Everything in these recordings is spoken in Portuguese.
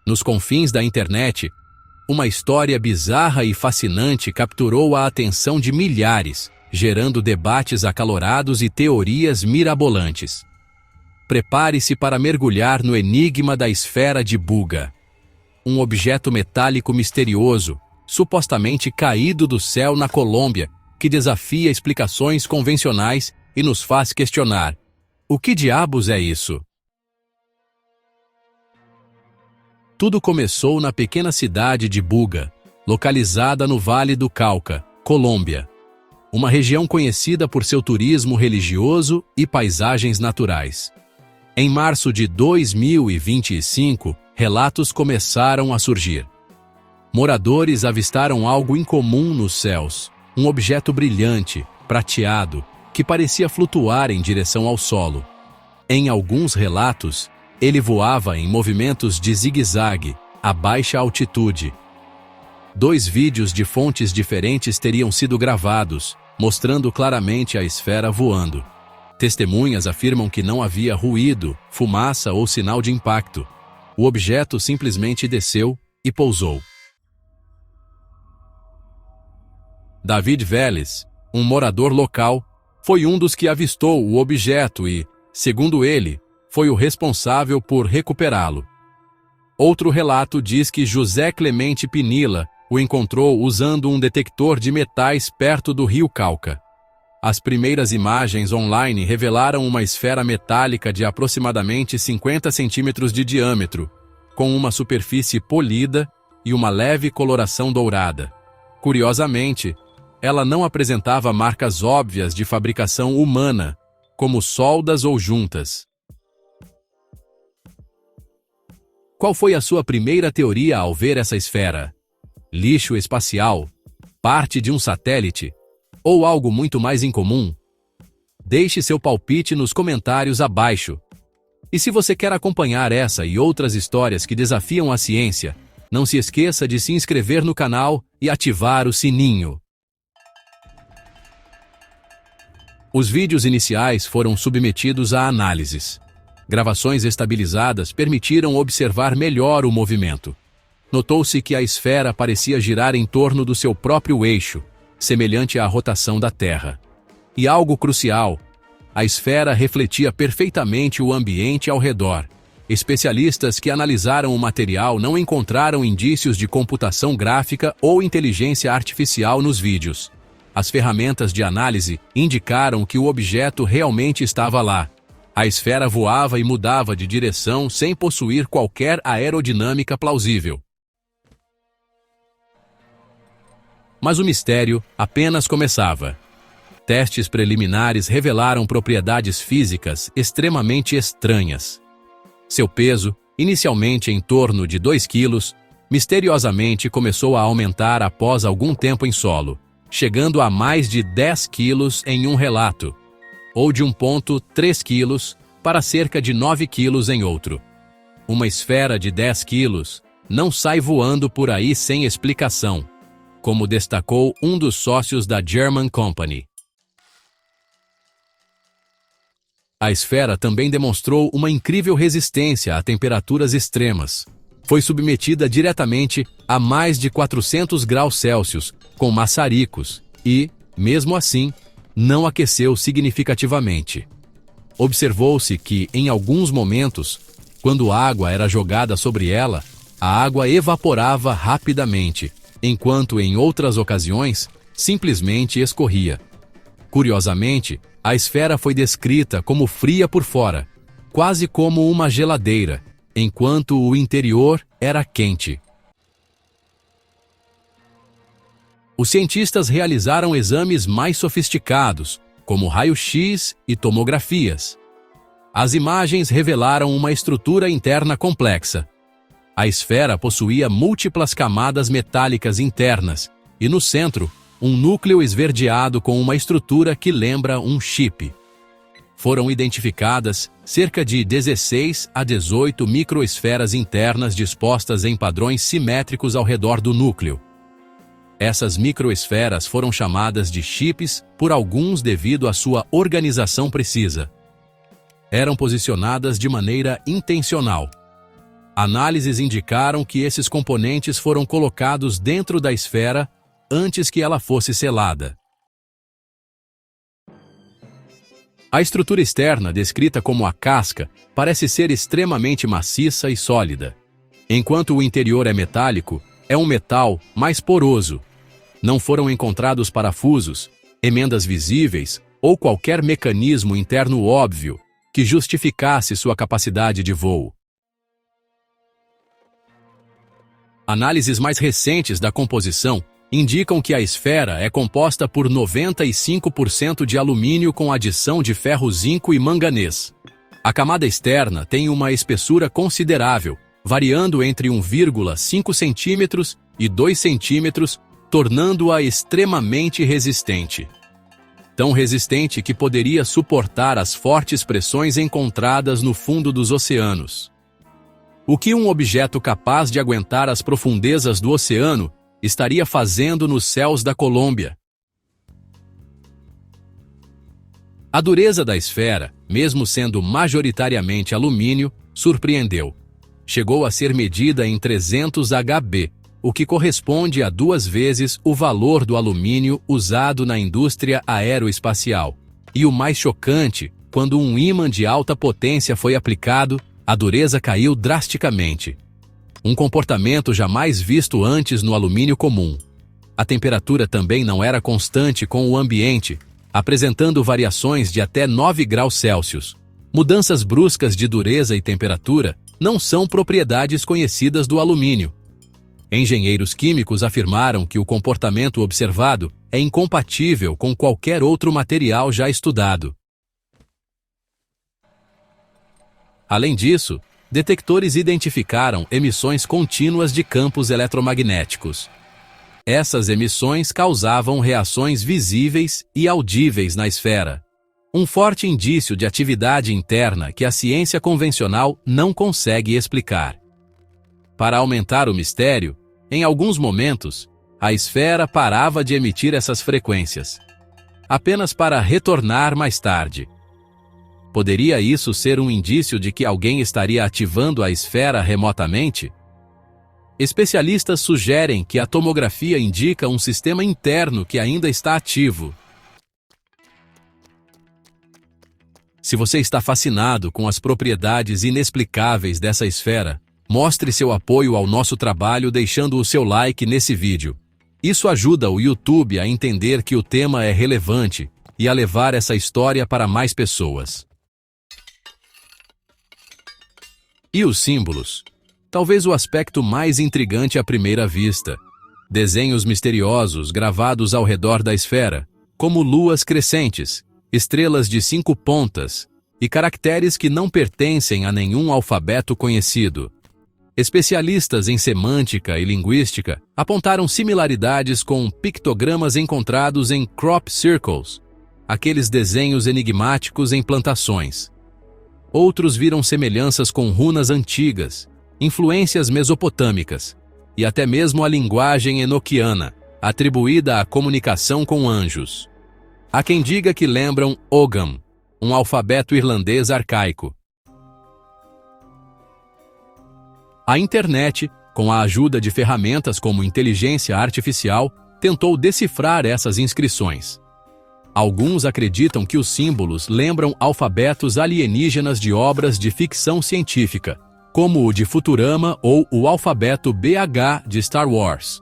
Nos confins da internet, uma história bizarra e fascinante capturou a atenção de milhares, gerando debates acalorados e teorias mirabolantes. Prepare-se para mergulhar no enigma da esfera de Buga. Um objeto metálico misterioso, supostamente caído do céu na Colômbia, que desafia explicações convencionais e nos faz questionar: o que diabos é isso? Tudo começou na pequena cidade de Buga, localizada no Vale do Cauca, Colômbia. Uma região conhecida por seu turismo religioso e paisagens naturais. Em março de 2025, relatos começaram a surgir. Moradores avistaram algo incomum nos céus, um objeto brilhante, prateado, que parecia flutuar em direção ao solo. Em alguns relatos, ele voava em movimentos de zigue-zague, a baixa altitude. 2 vídeos de fontes diferentes teriam sido gravados, mostrando claramente a esfera voando. Testemunhas afirmam que não havia ruído, fumaça ou sinal de impacto. O objeto simplesmente desceu e pousou. David Vélez, um morador local, foi um dos que avistou o objeto e, segundo ele, foi o responsável por recuperá-lo. Outro relato diz que José Clemente Pinilla o encontrou usando um detector de metais perto do rio Cauca. As primeiras imagens online revelaram uma esfera metálica de aproximadamente 50 centímetros de diâmetro, com uma superfície polida e uma leve coloração dourada. Curiosamente, ela não apresentava marcas óbvias de fabricação humana, como soldas ou juntas. Qual foi a sua primeira teoria ao ver essa esfera? Lixo espacial? Parte de um satélite? Ou algo muito mais incomum? Deixe seu palpite nos comentários abaixo. E se você quer acompanhar essa e outras histórias que desafiam a ciência, não se esqueça de se inscrever no canal e ativar o sininho. Os vídeos iniciais foram submetidos a análises. Gravações estabilizadas permitiram observar melhor o movimento. Notou-se que a esfera parecia girar em torno do seu próprio eixo, semelhante à rotação da Terra. E algo crucial, a esfera refletia perfeitamente o ambiente ao redor. Especialistas que analisaram o material não encontraram indícios de computação gráfica ou inteligência artificial nos vídeos. As ferramentas de análise indicaram que o objeto realmente estava lá. A esfera voava e mudava de direção sem possuir qualquer aerodinâmica plausível. Mas o mistério apenas começava. Testes preliminares revelaram propriedades físicas extremamente estranhas. Seu peso, inicialmente em torno de 2 quilos, misteriosamente começou a aumentar após algum tempo em solo, chegando a mais de 10 quilos em um relato, ou de 1,3 quilos para cerca de 9 quilos em outro. Uma esfera de 10 quilos não sai voando por aí sem explicação, como destacou um dos sócios da German Company. A esfera também demonstrou uma incrível resistência a temperaturas extremas. Foi submetida diretamente a mais de 400 graus Celsius, com maçaricos, e, mesmo assim, não aqueceu significativamente. Observou-se que, em alguns momentos, quando água era jogada sobre ela, a água evaporava rapidamente, enquanto em outras ocasiões, simplesmente escorria. Curiosamente, a esfera foi descrita como fria por fora, quase como uma geladeira, enquanto o interior era quente. Os cientistas realizaram exames mais sofisticados, como raio-x e tomografias. As imagens revelaram uma estrutura interna complexa. A esfera possuía múltiplas camadas metálicas internas e, no centro, um núcleo esverdeado com uma estrutura que lembra um chip. Foram identificadas cerca de 16 a 18 microesferas internas dispostas em padrões simétricos ao redor do núcleo. Essas microesferas foram chamadas de chips por alguns devido à sua organização precisa. Eram posicionadas de maneira intencional. Análises indicaram que esses componentes foram colocados dentro da esfera antes que ela fosse selada. A estrutura externa, descrita como a casca, parece ser extremamente maciça e sólida. Enquanto o interior é metálico, é um metal mais poroso. Não foram encontrados parafusos, emendas visíveis ou qualquer mecanismo interno óbvio que justificasse sua capacidade de voo. Análises mais recentes da composição indicam que a esfera é composta por 95% de alumínio com adição de ferro, zinco e manganês. A camada externa tem uma espessura considerável, variando entre 1,5 centímetros e 2 centímetros, tornando-a extremamente resistente. Tão resistente que poderia suportar as fortes pressões encontradas no fundo dos oceanos. O que um objeto capaz de aguentar as profundezas do oceano estaria fazendo nos céus da Colômbia? A dureza da esfera, mesmo sendo majoritariamente alumínio, surpreendeu. Chegou a ser medida em 300 Hb, o que corresponde a 2 vezes o valor do alumínio usado na indústria aeroespacial. E o mais chocante, quando um ímã de alta potência foi aplicado, a dureza caiu drasticamente. Um comportamento jamais visto antes no alumínio comum. A temperatura também não era constante com o ambiente, apresentando variações de até 9 graus Celsius. Mudanças bruscas de dureza e temperatura não são propriedades conhecidas do alumínio. Engenheiros químicos afirmaram que o comportamento observado é incompatível com qualquer outro material já estudado. Além disso, detectores identificaram emissões contínuas de campos eletromagnéticos. Essas emissões causavam reações visíveis e audíveis na esfera. Um forte indício de atividade interna que a ciência convencional não consegue explicar. Para aumentar o mistério, em alguns momentos, a esfera parava de emitir essas frequências, apenas para retornar mais tarde. Poderia isso ser um indício de que alguém estaria ativando a esfera remotamente? Especialistas sugerem que a tomografia indica um sistema interno que ainda está ativo. Se você está fascinado com as propriedades inexplicáveis dessa esfera, mostre seu apoio ao nosso trabalho deixando o seu like nesse vídeo. Isso ajuda o YouTube a entender que o tema é relevante e a levar essa história para mais pessoas. E os símbolos? Talvez o aspecto mais intrigante à primeira vista. Desenhos misteriosos gravados ao redor da esfera, como luas crescentes, estrelas de 5 pontas e caracteres que não pertencem a nenhum alfabeto conhecido. Especialistas em semântica e linguística apontaram similaridades com pictogramas encontrados em crop circles, aqueles desenhos enigmáticos em plantações. Outros viram semelhanças com runas antigas, influências mesopotâmicas e até mesmo a linguagem enoquiana, atribuída à comunicação com anjos. Há quem diga que lembram Ogham, um alfabeto irlandês arcaico. A internet, com a ajuda de ferramentas como inteligência artificial, tentou decifrar essas inscrições. Alguns acreditam que os símbolos lembram alfabetos alienígenas de obras de ficção científica, como o de Futurama ou o alfabeto BH de Star Wars.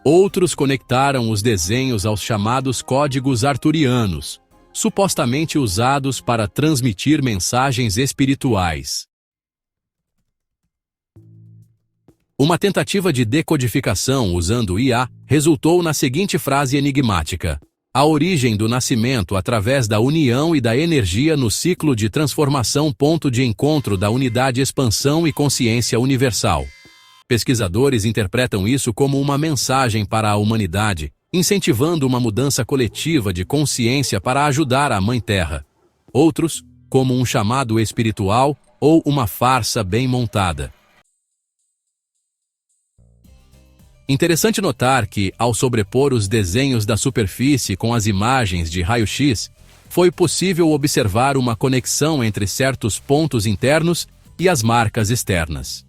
Outros conectaram os desenhos aos chamados códigos arturianos, supostamente usados para transmitir mensagens espirituais. Uma tentativa de decodificação usando IA resultou na seguinte frase enigmática: a origem do nascimento através da união e da energia no ciclo de transformação, ponto de encontro da unidade, expansão e consciência universal. Pesquisadores interpretam isso como uma mensagem para a humanidade, incentivando uma mudança coletiva de consciência para ajudar a Mãe Terra. Outros, como um chamado espiritual ou uma farsa bem montada. Interessante notar que, ao sobrepor os desenhos da superfície com as imagens de raio-x, foi possível observar uma conexão entre certos pontos internos e as marcas externas.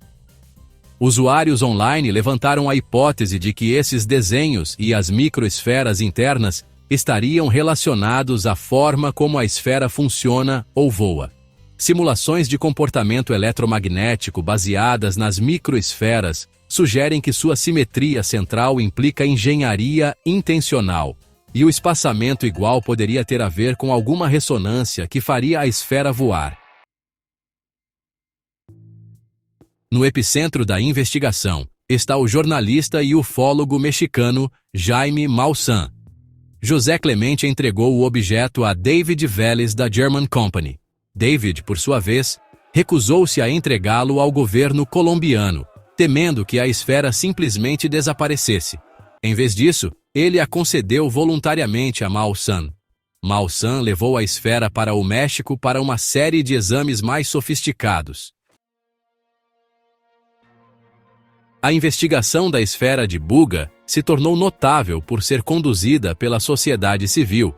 Usuários online levantaram a hipótese de que esses desenhos e as microesferas internas estariam relacionados à forma como a esfera funciona ou voa. Simulações de comportamento eletromagnético baseadas nas microesferas sugerem que sua simetria central implica engenharia intencional, e o espaçamento igual poderia ter a ver com alguma ressonância que faria a esfera voar. No epicentro da investigação está o jornalista e ufólogo mexicano Jaime Maussan. José Clemente entregou o objeto a David Vélez da German Company. David, por sua vez, recusou-se a entregá-lo ao governo colombiano, temendo que a esfera simplesmente desaparecesse. Em vez disso, ele a concedeu voluntariamente a Maussan. Maussan levou a esfera para o México para uma série de exames mais sofisticados. A investigação da esfera de Buga se tornou notável por ser conduzida pela sociedade civil,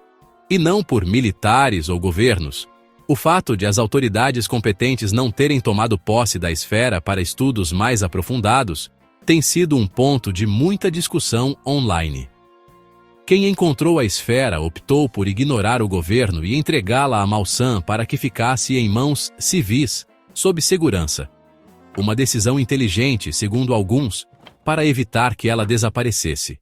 e não por militares ou governos. O fato de as autoridades competentes não terem tomado posse da esfera para estudos mais aprofundados tem sido um ponto de muita discussão online. Quem encontrou a esfera optou por ignorar o governo e entregá-la a Maussan para que ficasse em mãos civis, sob segurança. Uma decisão inteligente, segundo alguns, para evitar que ela desaparecesse.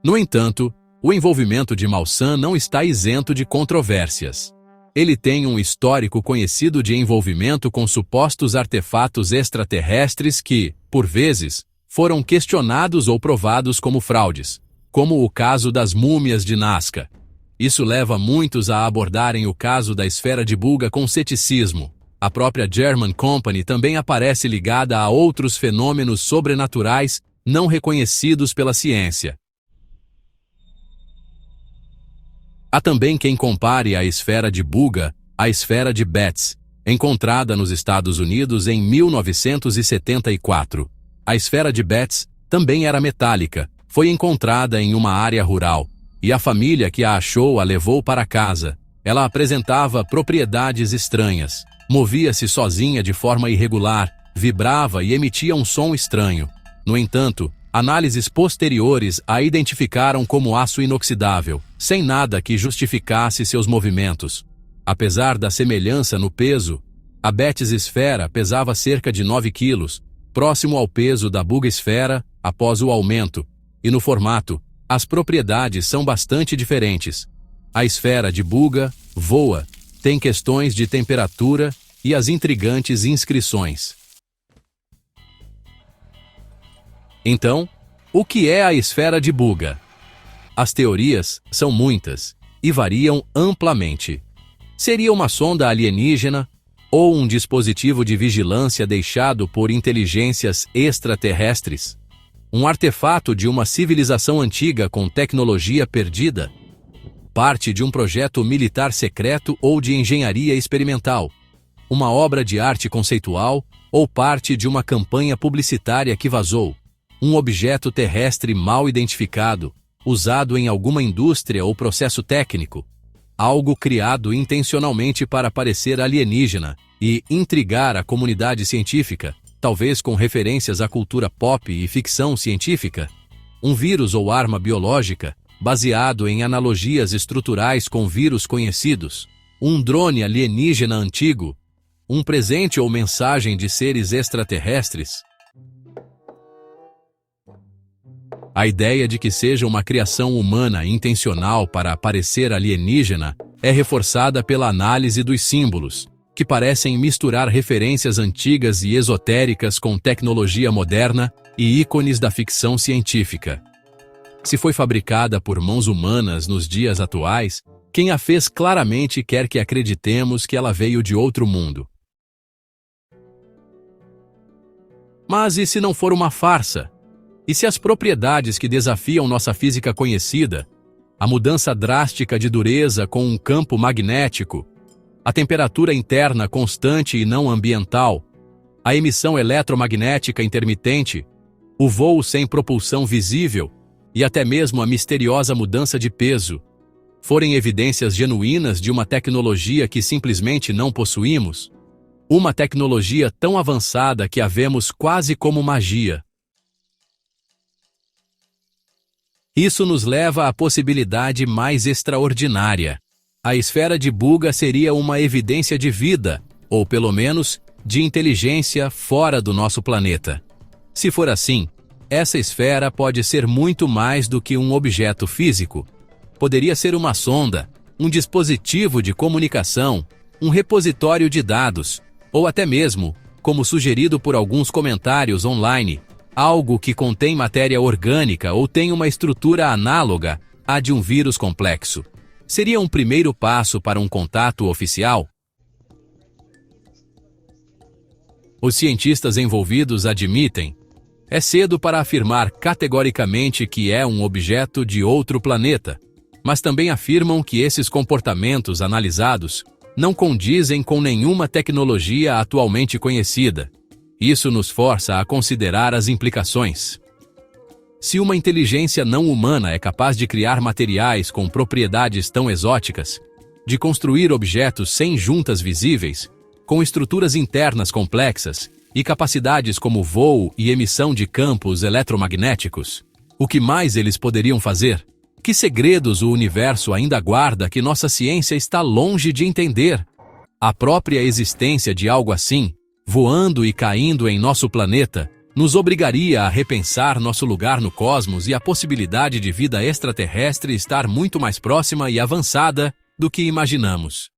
No entanto, o envolvimento de Maussan não está isento de controvérsias. Ele tem um histórico conhecido de envolvimento com supostos artefatos extraterrestres que, por vezes, foram questionados ou provados como fraudes, como o caso das múmias de Nazca. Isso leva muitos a abordarem o caso da esfera de Buga com ceticismo. A própria German Company também aparece ligada a outros fenômenos sobrenaturais não reconhecidos pela ciência. Há também quem compare a esfera de Buga à esfera de Betz, encontrada nos Estados Unidos em 1974. A esfera de Betz também era metálica, foi encontrada em uma área rural, e a família que a achou a levou para casa. Ela apresentava propriedades estranhas, movia-se sozinha de forma irregular, vibrava e emitia um som estranho. No entanto, análises posteriores a identificaram como aço inoxidável, sem nada que justificasse seus movimentos. Apesar da semelhança no peso, a Betz esfera pesava cerca de 9 quilos, próximo ao peso da Buga esfera após o aumento, e no formato, as propriedades são bastante diferentes. A esfera de Buga voa, tem questões de temperatura e as intrigantes inscrições. Então, o que é a esfera de Buga? As teorias são muitas e variam amplamente. Seria uma sonda alienígena ou um dispositivo de vigilância deixado por inteligências extraterrestres? Um artefato de uma civilização antiga com tecnologia perdida? Parte de um projeto militar secreto ou de engenharia experimental? Uma obra de arte conceitual ou parte de uma campanha publicitária que vazou? Um objeto terrestre mal identificado, usado em alguma indústria ou processo técnico? Algo criado intencionalmente para parecer alienígena e intrigar a comunidade científica, talvez com referências à cultura pop e ficção científica? Um vírus ou arma biológica, baseado em analogias estruturais com vírus conhecidos? Um drone alienígena antigo? Um presente ou mensagem de seres extraterrestres? A ideia de que seja uma criação humana intencional para parecer alienígena é reforçada pela análise dos símbolos, que parecem misturar referências antigas e esotéricas com tecnologia moderna e ícones da ficção científica. Se foi fabricada por mãos humanas nos dias atuais, quem a fez claramente quer que acreditemos que ela veio de outro mundo. Mas e se não for uma farsa? E se as propriedades que desafiam nossa física conhecida, a mudança drástica de dureza com um campo magnético, a temperatura interna constante e não ambiental, a emissão eletromagnética intermitente, o voo sem propulsão visível e até mesmo a misteriosa mudança de peso, forem evidências genuínas de uma tecnologia que simplesmente não possuímos? Uma tecnologia tão avançada que a vemos quase como magia. Isso nos leva à possibilidade mais extraordinária. A esfera de Buga seria uma evidência de vida, ou pelo menos, de inteligência fora do nosso planeta. Se for assim, essa esfera pode ser muito mais do que um objeto físico. Poderia ser uma sonda, um dispositivo de comunicação, um repositório de dados, ou até mesmo, como sugerido por alguns comentários online, algo que contém matéria orgânica ou tem uma estrutura análoga à de um vírus complexo. Seria um primeiro passo para um contato oficial? Os cientistas envolvidos admitem: é cedo para afirmar categoricamente que é um objeto de outro planeta, mas também afirmam que esses comportamentos analisados não condizem com nenhuma tecnologia atualmente conhecida. Isso nos força a considerar as implicações. Se uma inteligência não humana é capaz de criar materiais com propriedades tão exóticas, de construir objetos sem juntas visíveis, com estruturas internas complexas e capacidades como voo e emissão de campos eletromagnéticos, o que mais eles poderiam fazer? Que segredos o universo ainda guarda que nossa ciência está longe de entender? A própria existência de algo assim, voando e caindo em nosso planeta, nos obrigaria a repensar nosso lugar no cosmos e a possibilidade de vida extraterrestre estar muito mais próxima e avançada do que imaginamos.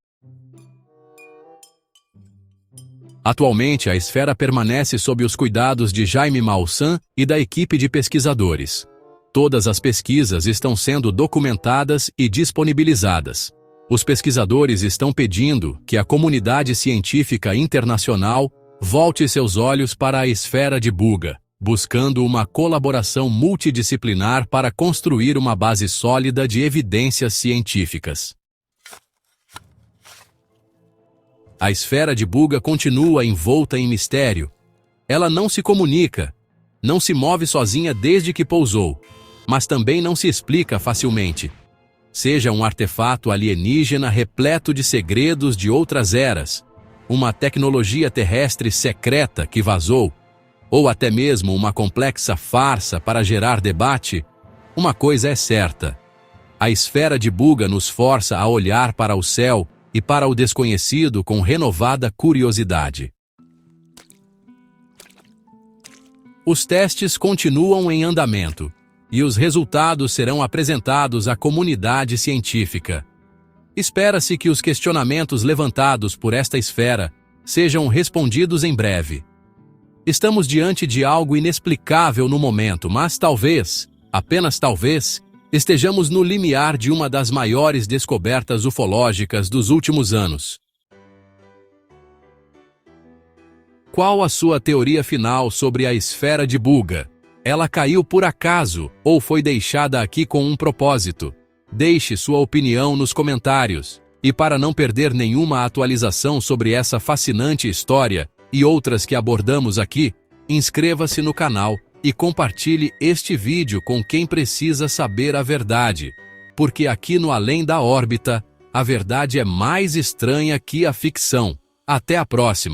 Atualmente, a esfera permanece sob os cuidados de Jaime Maussan e da equipe de pesquisadores. Todas as pesquisas estão sendo documentadas e disponibilizadas. Os pesquisadores estão pedindo que a comunidade científica internacional volte seus olhos para a esfera de Buga, buscando uma colaboração multidisciplinar para construir uma base sólida de evidências científicas. A esfera de Buga continua envolta em mistério. Ela não se comunica, não se move sozinha desde que pousou, mas também não se explica facilmente. Seja um artefato alienígena repleto de segredos de outras eras, uma tecnologia terrestre secreta que vazou, ou até mesmo uma complexa farsa para gerar debate, uma coisa é certa: a esfera de Buga nos força a olhar para o céu e para o desconhecido com renovada curiosidade. Os testes continuam em andamento, e os resultados serão apresentados à comunidade científica. Espera-se que os questionamentos levantados por esta esfera sejam respondidos em breve. Estamos diante de algo inexplicável no momento, mas talvez, apenas talvez, estejamos no limiar de uma das maiores descobertas ufológicas dos últimos anos. Qual a sua teoria final sobre a esfera de Buga? Ela caiu por acaso ou foi deixada aqui com um propósito? Deixe sua opinião nos comentários. E para não perder nenhuma atualização sobre essa fascinante história e outras que abordamos aqui, inscreva-se no canal e compartilhe este vídeo com quem precisa saber a verdade. Porque aqui no Além da Órbita, a verdade é mais estranha que a ficção. Até a próxima!